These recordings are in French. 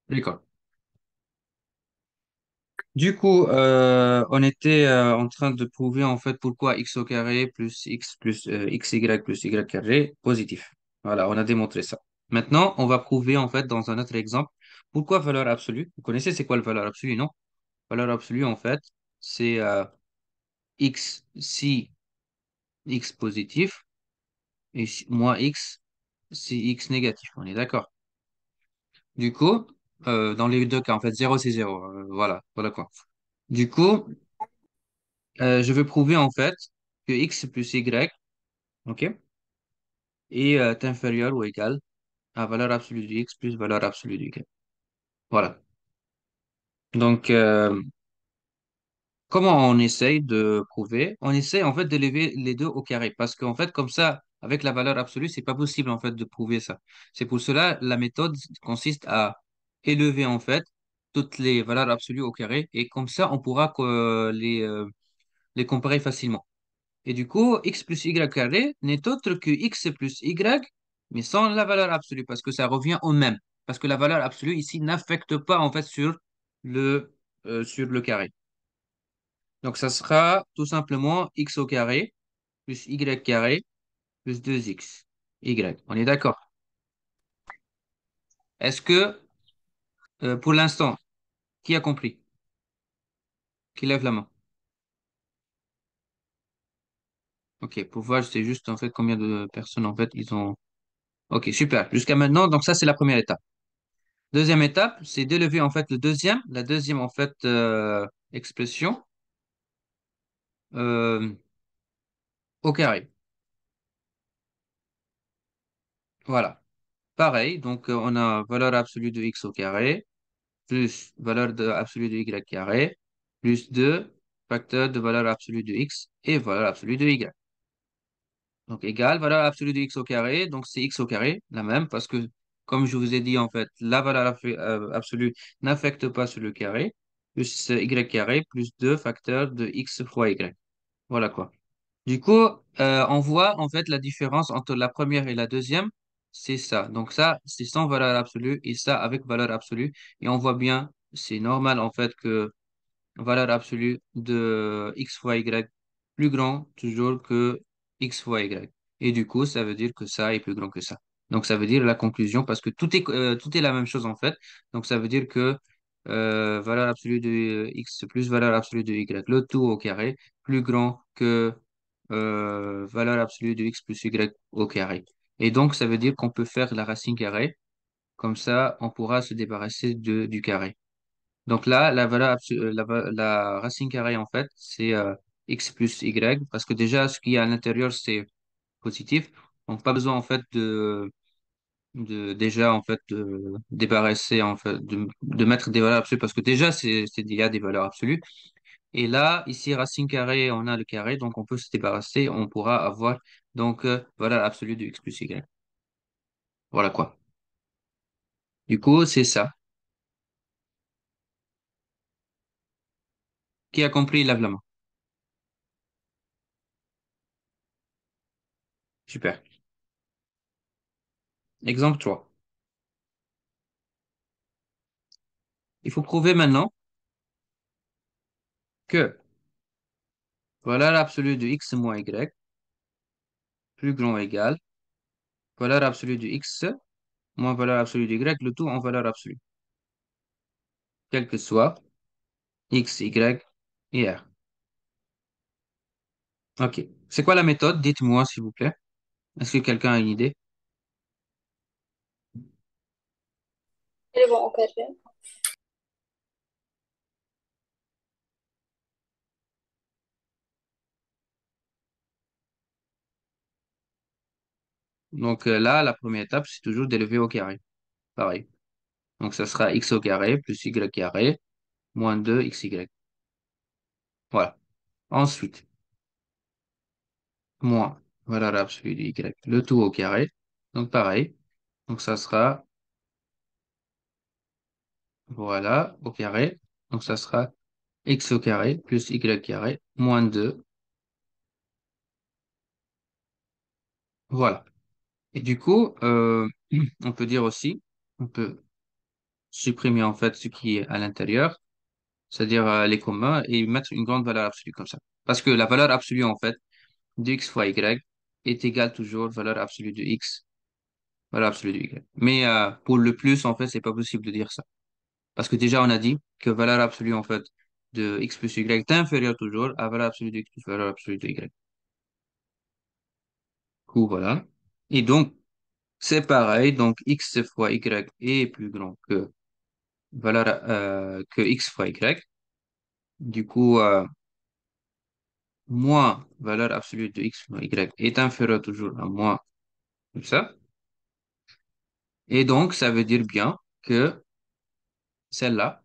D'accord. Du coup, on était en train de prouver en fait pourquoi x au carré plus x plus xy plus y carré positif. Voilà, on a démontré ça. Maintenant, on va prouver en fait dans un autre exemple pourquoi valeur absolue. Vous connaissez c'est quoi la valeur absolue, non? Valeur absolue en fait, c'est x si x positif et moins x si x négatif. On est d'accord? Du coup, dans les deux cas, en fait, zéro c'est zéro. Voilà, voilà quoi. Du coup, je veux prouver en fait que x plus y, ok, est inférieur ou égal à valeur absolue de x plus valeur absolue de y. Voilà. Donc, comment on essaye de prouver? On essaye en fait d'élever les deux au carré parce qu'en fait, comme ça, avec la valeur absolue, c'est pas possible en fait de prouver ça. C'est pour cela la méthode consiste à élever en fait toutes les valeurs absolues au carré et comme ça, on pourra les comparer facilement. Et du coup, x plus y carré n'est autre que x plus y, mais sans la valeur absolue, parce que ça revient au même. Parce que la valeur absolue ici n'affecte pas en fait sur le carré. Donc ça sera tout simplement x au carré plus y carré plus 2x. Y. On est d'accord? Est-ce que, pour l'instant, qui a compris? Qui lève la main? Ok, pour voir, c'est juste en fait combien de personnes en fait ils ont. Ok, super. Jusqu'à maintenant, donc ça c'est la première étape. Deuxième étape, c'est d'élever en fait la deuxième en fait expression euh, au carré. Voilà. Pareil, donc on a valeur absolue de x au carré plus absolue de y carré plus 2 facteur de valeur absolue de x et valeur absolue de y. Donc égal valeur absolue de x au carré, donc c'est x au carré, la même, parce que comme je vous ai dit en fait, la valeur absolue n'affecte pas sur le carré, plus y carré plus 2 facteur de x fois y. Voilà quoi. Du coup, on voit en fait la différence entre la première et la deuxième, c'est ça. Donc ça, c'est sans valeur absolue et ça avec valeur absolue. Et on voit bien, c'est normal en fait que valeur absolue de x fois y plus grand toujours que x fois y. Et du coup, ça veut dire que ça est plus grand que ça. Donc ça veut dire la conclusion parce que tout est la même chose en fait. Donc ça veut dire que valeur absolue de x plus valeur absolue de y, le tout au carré, plus grand que valeur absolue de x plus y au carré. Et donc ça veut dire qu'on peut faire la racine carrée. Comme ça, on pourra se débarrasser du carré. Donc là, la racine carrée, en fait, c'est x plus y, parce que déjà, ce qui est à l'intérieur, c'est positif. Donc, pas besoin, en fait, de déjà, en fait, de débarrasser, en fait, de mettre des valeurs absolues, parce que déjà, il y a des valeurs absolues. Et là, ici, racine carrée, on a le carré, donc on peut se débarrasser, on pourra avoir, donc, valeur absolue de x plus y. Voilà quoi. Du coup, c'est ça. Qui a compris, lève la main. Super. Exemple 3. Il faut prouver maintenant que valeur absolue de x moins y plus grand ou égal valeur absolue de x moins valeur absolue de y, le tout en valeur absolue, quel que soit x, y et r. Ok. C'est quoi la méthode? Dites-moi, s'il vous plaît. Est-ce que quelqu'un a une idée? Ils vont encadrer. Donc là, la première étape, c'est toujours d'élever au carré. Pareil. Donc ça sera x au carré plus y carré moins 2 xy. Voilà. Ensuite, moins valeur absolue de y, le tout au carré. Donc pareil. Donc ça sera, voilà, au carré. Donc ça sera x au carré plus y carré moins 2. Voilà. Et du coup, on peut dire aussi, on peut supprimer en fait ce qui est à l'intérieur, c'est-à-dire les communs, et mettre une grande valeur absolue comme ça. Parce que la valeur absolue en fait de x fois y est égale toujours valeur absolue de x, valeur absolue de y. Mais pour le plus, en fait, c'est pas possible de dire ça. Parce que déjà, on a dit que valeur absolue en fait de x plus y est inférieure toujours à valeur absolue de x plus valeur absolue de y. Du coup, voilà. Et donc, c'est pareil. Donc, x fois y est plus grand que valeur que x fois y. Du coup, moins valeur absolue de x moins y est inférieure toujours à moins comme ça. Et donc, ça veut dire bien que celle-là,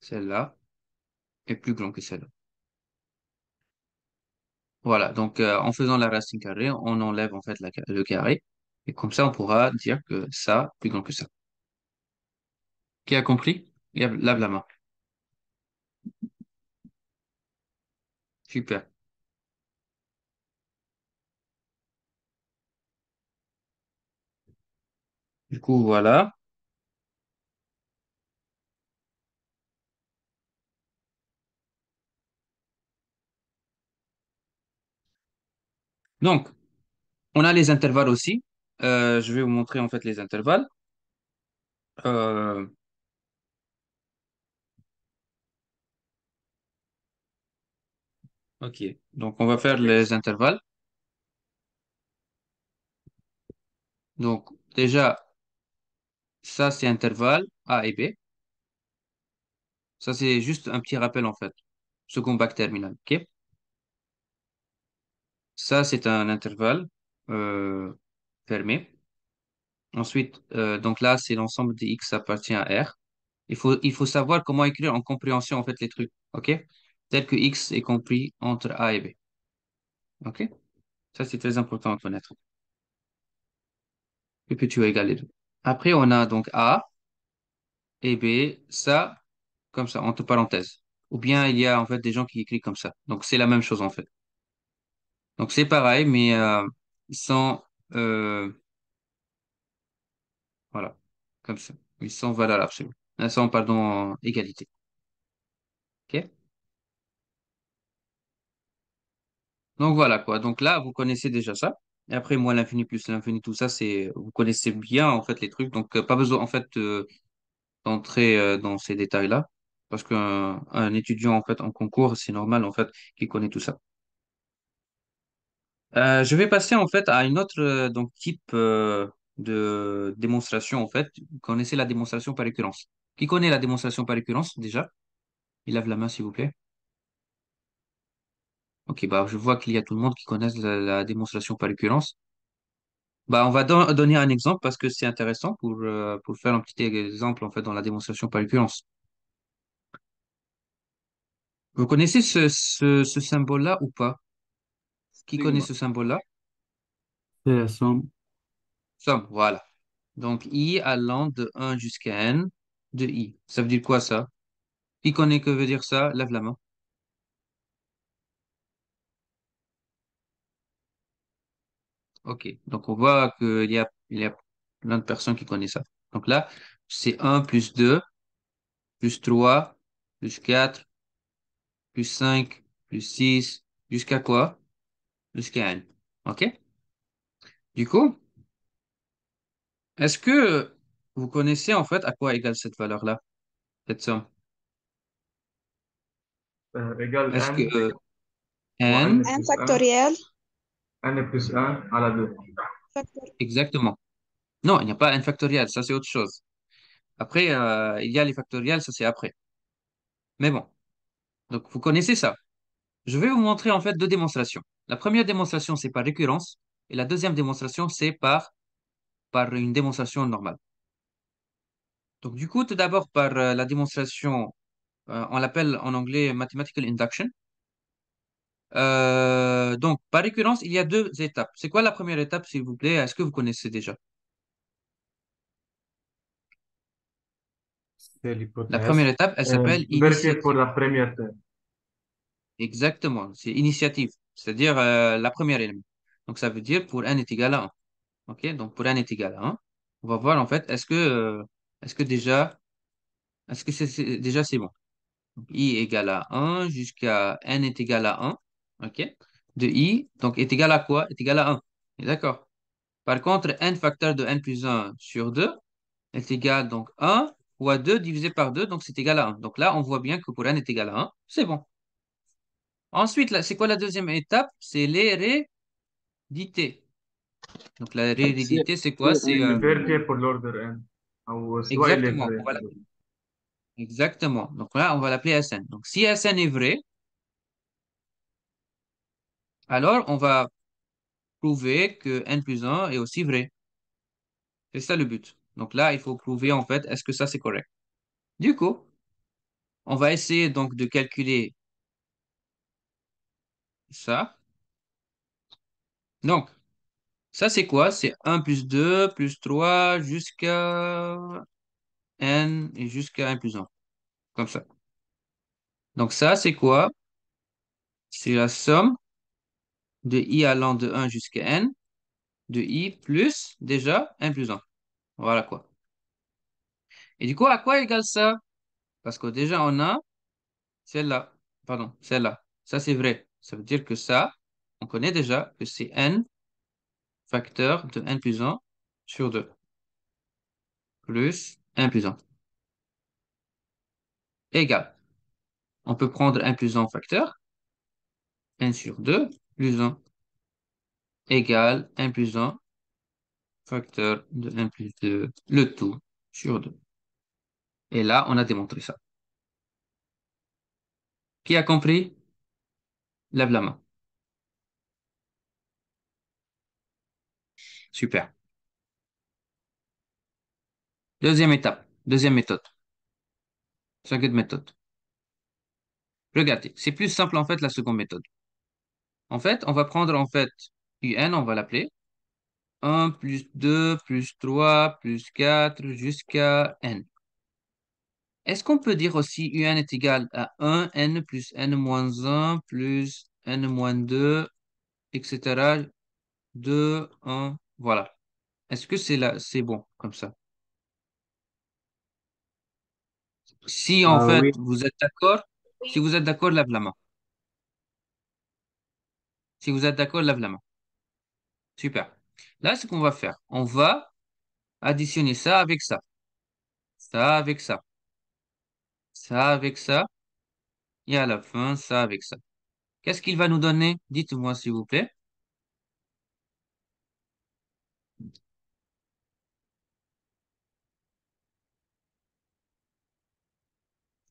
celle-là est plus grande que celle-là. Voilà. Donc, en faisant la racine carrée, on enlève en fait le carré. Et comme ça, on pourra dire que ça est plus grand que ça. Qui a compris? Lève la main. Super. Du coup, voilà. Donc, on a les intervalles aussi. Je vais vous montrer en fait les intervalles. Euh, ok. Donc, on va faire les intervalles. Donc, déjà, ça, c'est intervalle A et B. Ça, c'est juste un petit rappel, en fait. Second bac terminal. OK? Ça, c'est un intervalle euh, fermé. Ensuite, donc là, c'est l'ensemble de X appartient à R. Il faut savoir comment écrire en compréhension, en fait, les trucs. OK? Tel que X est compris entre A et B. OK? Ça, c'est très important à connaître. Et puis, tu égales les deux. Après, on a donc A et B. Ça, comme ça, entre parenthèses. Ou bien, il y a, en fait, des gens qui écrivent comme ça. Donc, c'est la même chose, en fait. Donc c'est pareil, mais sans, euh, voilà, comme ça. Ils sont valeur absolue. Sans, pardon, égalité. OK? Donc voilà quoi. Donc là, vous connaissez déjà ça. Et après, moi, l'infini plus l'infini, tout ça, vous connaissez bien en fait les trucs. Donc pas besoin en fait d'entrer dans ces détails-là. Parce qu'un étudiant en fait en concours, c'est normal en fait qu'il connaît tout ça. Je vais passer en fait à une autre donc type de démonstration en fait. Vous connaissez la démonstration par récurrence. Qui connaît la démonstration par récurrence déjà? Il lève la main s'il vous plaît. Ok, bah je vois qu'il y a tout le monde qui connaît la démonstration par récurrence. Bah on va donner un exemple parce que c'est intéressant pour faire un petit exemple en fait dans la démonstration par récurrence. Vous connaissez ce symbole-là ou pas? Qui connaît Sigma. ce symbole-là? C'est la somme. Somme, voilà. Donc i allant de 1 jusqu'à n de i. Ça veut dire quoi ça? Qui connaît que veut dire ça? Lève la main. Ok. Donc, on voit qu'il y a plein de personnes qui connaissent ça. Donc là, c'est 1 plus 2 plus 3 plus 4 plus 5 plus 6 jusqu'à quoi? Jusqu'à n. Ok? Du coup, est-ce que vous connaissez en fait à quoi égale cette valeur-là, cette somme? Égale Est-ce que n fois n n, Un plus 1, factoriel. n plus 1 à la 2. exactement. Non, il n'y a pas n factoriel, ça c'est autre chose. Après, il y a les factoriels, ça c'est après. Mais bon, donc vous connaissez ça. Je vais vous montrer en fait deux démonstrations. La première démonstration, c'est par récurrence, et la deuxième démonstration, c'est par une démonstration normale. Donc, du coup, tout d'abord, par la démonstration, on l'appelle en anglais mathematical induction. Donc, par récurrence, il y a deux étapes. C'est quoi la première étape, s'il vous plaît? Est-ce que vous connaissez déjà? C'est La première l'hypothèse. étape, elle s'appelle Vérifier pour initiative. la première terme. Exactement, c'est initiative, c'est-à-dire la première élément. Donc, ça veut dire pour n est égal à 1. OK? Donc, pour n est égal à 1. On va voir en fait, est-ce que déjà, est-ce que déjà c'est bon. Donc, I égale à 1 jusqu'à n est égal à 1. OK? De I, donc est égal à quoi? Est égal à 1. D'accord. Par contre, n facteur de n plus 1 sur 2 est égal donc 1 fois 2 divisé par 2, donc c'est égal à 1. Donc là, on voit bien que pour n est égal à 1, c'est bon. Ensuite, là, c'est quoi la deuxième étape? C'est l'hérédité. Donc la سي hérédité, c'est سي quoi? C'est ان vérifier pour l'ordre n. Ou soit il est exactement. vrai. Exactement. Donc là, on va l'appeler Sn. Donc si Sn est vrai, alors on va prouver que n plus 1 est aussi vrai. C'est ça le but. Donc là, il faut prouver en fait, est-ce que ça c'est correct? Du coup, on va essayer donc de calculer ça. Donc, ça c'est quoi? C'est 1 plus 2 plus 3 jusqu'à n et jusqu'à n plus 1. Comme ça. Donc ça c'est quoi? C'est la somme de i allant de 1 jusqu'à n, de i plus déjà n plus 1. Voilà quoi. Et du coup, à quoi égale ça? Parce que déjà, on a celle-là. Pardon, celle-là. Ça, c'est vrai. Ça veut dire que ça, on connaît déjà que c'est n facteur de n plus 1 sur 2 plus n plus 1 égale. On peut prendre n plus 1 facteur, n sur 2 plus 1 égale n plus 1 facteur de n plus 2, le tout sur 2. Et là, on a démontré ça. Qui a compris? Lève la main. Super. Deuxième étape, deuxième méthode. Seconde méthode. Regardez, c'est plus simple en fait la seconde méthode. En fait, on va prendre en fait UN, on va l'appeler 1 plus 2 plus 3 plus 4 jusqu'à n. Est-ce qu'on peut dire aussi UN est égal à 1 n plus n moins 1 plus n moins 2, etc. 2, 1, voilà. Est-ce que c'est là, c'est bon comme ça? Si en fait وي. vous êtes d'accord, si vous êtes d'accord, lève la main. Si vous êtes d'accord, lève la main. Super. Là, ce qu'on va faire, on va additionner ça avec ça avec ça avec ça, et à la fin, ça avec ça. Qu'est-ce qu'il va nous donner? Dites-moi, s'il vous plaît.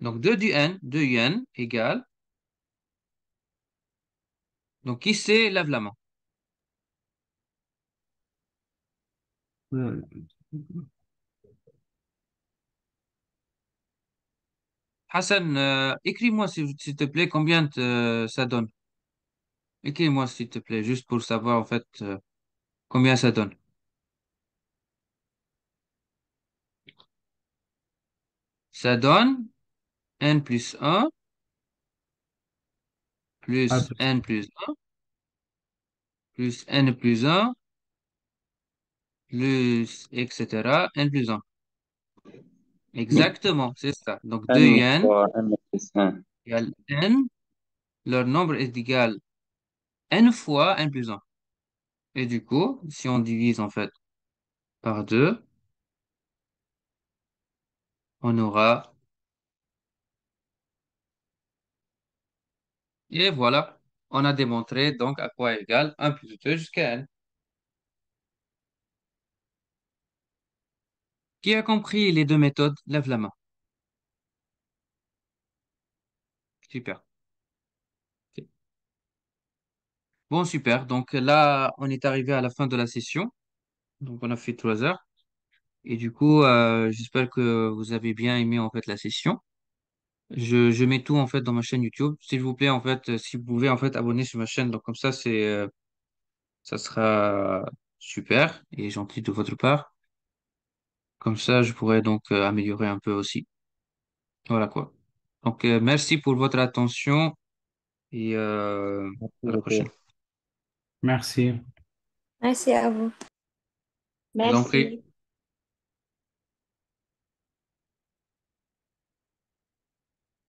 Donc, 2 du n, 2 un égale. Donc, qui sait, lève la main. Hassan, écris-moi, s'il te plaît, combien ça donne. Écris-moi, s'il te plaît, juste pour savoir, en fait, combien ça donne. Ça donne n plus un plus n plus un plus n plus un plus, etc., n plus un. Exactement, c'est ça. Donc, 2 ان n فوا ان بلس ان. égale n. Leur nombre est égal n fois n plus un. Et du coup, si on divise en fait par 2, on aura, et voilà, on a démontré donc à quoi égale 1 plus 2 jusqu'à n. Qui a compris les deux méthodes? Lève la main. Super. Ok. Bon, super. Donc là, on est arrivé à la fin de la session. Donc on a fait 3 heures. Et du coup, j'espère que vous avez bien aimé en fait la session. Je mets tout en fait dans ma chaîne YouTube. S'il vous plaît, en fait, si vous pouvez en fait abonner sur ma chaîne, donc comme ça sera super et gentil de votre part. Comme ça, je pourrais donc améliorer un peu aussi. Voilà quoi. Donc, merci pour votre attention et ميرسي à la prochaine. بوكو. ميرسي. Merci à vous. Je vous en prie. Merci.